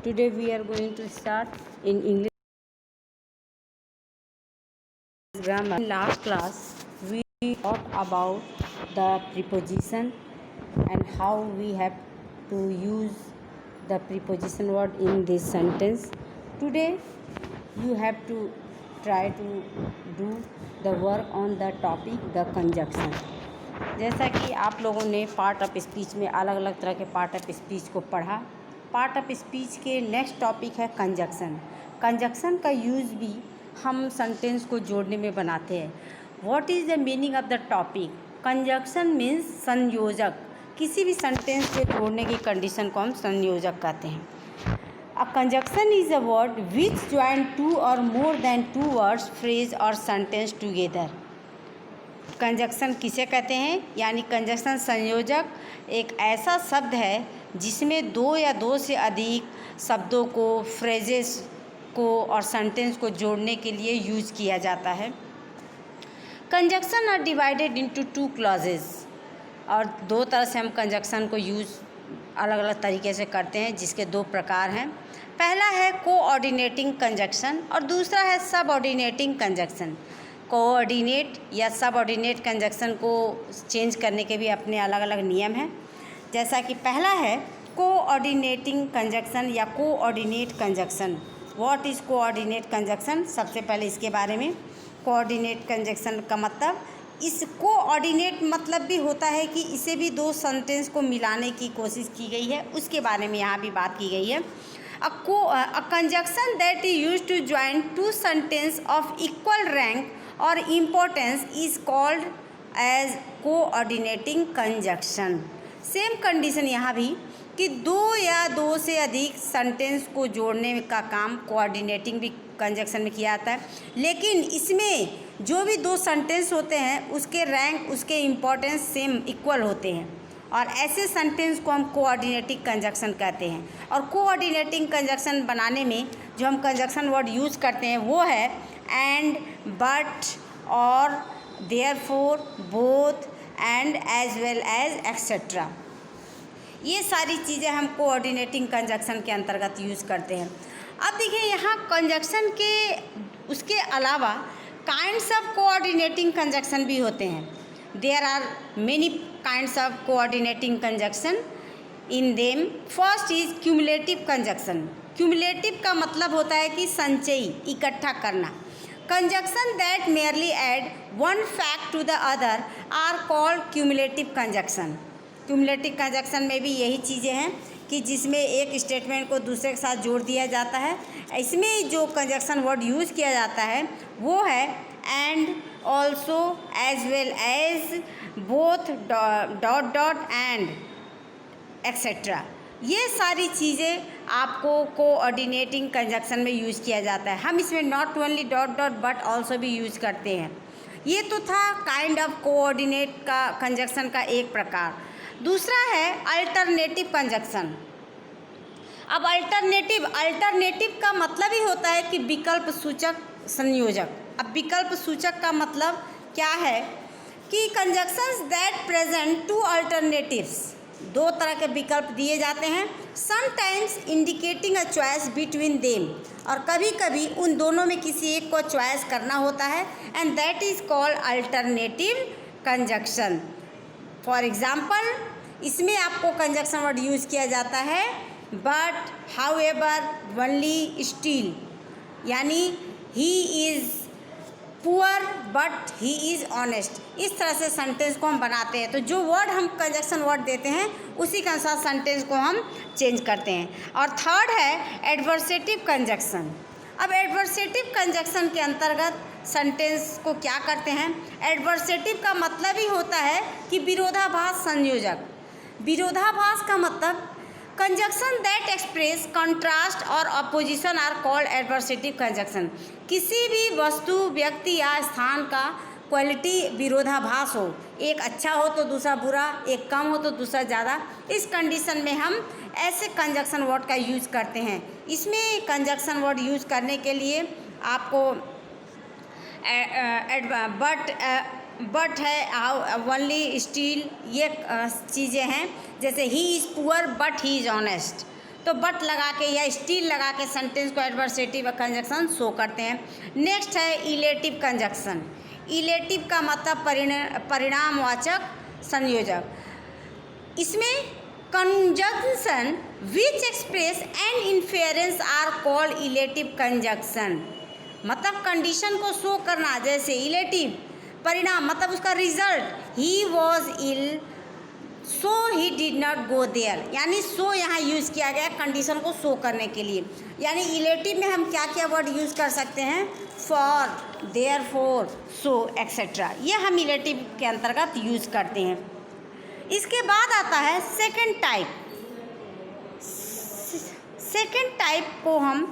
Today we are going to start in English grammar. In last class we talked about the preposition and how we have to use the preposition word in this sentence. Today you have to try to do the work on the topic the conjunction. जैसा कि आप लोगों ने part of speech में अलग अलग तरह के पार्ट ऑफ स्पीच को पढ़ा। पार्ट ऑफ स्पीच के नेक्स्ट टॉपिक है कंजक्शन। कंजक्शन का यूज़ भी हम सेंटेंस को जोड़ने में बनाते हैं। What is the meaning of the topic? Conjunction means संयोजक। किसी भी सेंटेंस को जोड़ने की कंडीशन को हम संयोजक कहते हैं। A conjunction is a word which join two or more than two words, phrase or sentence together. Conjunction किसे कहते हैं? यानी कंजक्शन संयोजक एक ऐसा शब्द है जिसमें दो या दो से अधिक शब्दों को, फ्रेजेस को और सेंटेंस को जोड़ने के लिए यूज़ किया जाता है। Conjunction are divided into two clauses. और दो तरह से हम कंजक्शन को यूज़ अलग अलग तरीके से करते हैं, जिसके दो प्रकार हैं। पहला है कोऑर्डिनेटिंग कंजक्शन और दूसरा है सबऑर्डिनेटिंग कंजक्शन। कोऑर्डिनेट या सबऑर्डिनेट कंजक्शन को चेंज करने के भी अपने अलग अलग नियम हैं। जैसा कि पहला है कोऑर्डिनेटिंग कंजक्शन या coordinate conjunction. What is coordinate conjunction? सबसे पहले इसके बारे में। कोऑर्डिनेट कंजक्शन का मतलब, इस कोऑर्डिनेट मतलब भी होता है कि इसे भी दो सेंटेंस को मिलाने की कोशिश की गई है, उसके बारे में यहाँ भी बात की गई है। A conjunction that is used to join two sentences of equal rank or importance is called as coordinating conjunction. Same condition यहाँ भी कि दो या दो से अधिक सेंटेंस को जोड़ने का काम कोऑर्डिनेटिंग भी कंजक्शन में किया जाता है, लेकिन इसमें जो भी दो सेंटेंस होते हैं उसके रैंक, उसके इम्पोर्टेंस सेम इक्वल होते हैं और ऐसे सेंटेंस को हम कोऑर्डिनेटिंग कंजक्शन कहते हैं। और कोऑर्डिनेटिंग कंजक्शन बनाने में जो हम कंजक्शन वर्ड यूज़ करते हैं वो है एंड, बट, और, therefore, both, and, as well as, etcetera. ये सारी चीज़ें हम कोऑर्डिनेटिंग कंजक्शन के अंतर्गत यूज़ करते हैं। अब देखिए यहाँ कंजक्शन के उसके अलावा काइंड्स ऑफ कोऑर्डिनेटिंग कंजक्शन भी होते हैं। There are many kinds of coordinating conjunction. In them, first is cumulative conjunction. Cumulative का मतलब होता है कि संचयी, इकट्ठा करना। Conjunction that merely add one fact to the other are called cumulative conjunction. Cumulative conjunction में भी यही चीज़ें हैं कि जिसमें एक स्टेटमेंट को दूसरे के साथ जोड़ दिया जाता है। इसमें जो कंजक्शन वर्ड यूज़ किया जाता है वो है and, also, as well as, both, dot dot, and, etcetera. ये सारी चीज़ें आपको कोऑर्डिनेटिंग कंजक्शन में यूज़ किया जाता है। हम इसमें not only dot dot but also भी यूज़ करते हैं। ये तो था काइंड ऑफ कोऑर्डिनेट का कंजक्शन का एक प्रकार। दूसरा है अल्टरनेटिव कंजक्शन। अब अल्टरनेटिव का मतलब ही होता है कि विकल्प सूचक संयोजक। अब विकल्प सूचक का मतलब क्या है कि conjunctions that present two alternatives, दो तरह के विकल्प दिए जाते हैं, sometimes indicating a choice between them, और कभी कभी उन दोनों में किसी एक को चॉइस करना होता है, and that is called alternative conjunction. For example, इसमें आपको कंजक्शन वर्ड यूज़ किया जाता है बट, हाउएवर, ओनली, स्टिल। यानी he is poor but he is honest. इस तरह से सेंटेंस को हम बनाते हैं। तो जो वर्ड हम कंजक्शन वर्ड देते हैं उसी के अनुसार सेंटेंस को हम चेंज करते हैं। और थर्ड है एडवर्सेटिव कंजक्शन। अब एडवर्सेटिव कंजक्शन के अंतर्गत सेंटेंस को क्या करते हैं? एडवर्सेटिव का मतलब ही होता है कि विरोधाभास संयोजक। विरोधाभास का मतलब कंजक्शन दैट एक्सप्रेस कंट्रास्ट और opposition are called adversative conjunction. किसी भी वस्तु, व्यक्ति या स्थान का क्वालिटी विरोधाभास हो, एक अच्छा हो तो दूसरा बुरा, एक कम हो तो दूसरा ज़्यादा, इस कंडीशन में हम ऐसे कंजक्शन वर्ड का यूज़ करते हैं। इसमें कंजक्शन वर्ड यूज़ करने के लिए आपको बट है, ओनली, स्टिल, ये चीज़ें हैं। जैसे ही is poor but he is honest, तो बट लगा के या स्टिल लगा के सेंटेंस को एडवर्सेटिव कंजक्शन शो करते हैं। नेक्स्ट है इलेटिव कंजक्शन। इलेटिव का मतलब परिणामवाचक संयोजक। इसमें conjunction which express an inference are called illative conjunction. मतलब कंडीशन को शो करना, जैसे इलेटिव परिणाम मतलब उसका result, he was ill so he did not go there, यानी सो यहाँ यूज़ किया गया कंडीशन को शो करने के लिए। यानी इलेटिव में हम क्या क्या वर्ड यूज़ कर सकते हैं, for, therefore, so etcetera, ये हम इलेटिव के अंतर्गत यूज़ करते हैं। इसके बाद आता है सेकंड टाइप। सेकंड टाइप को हम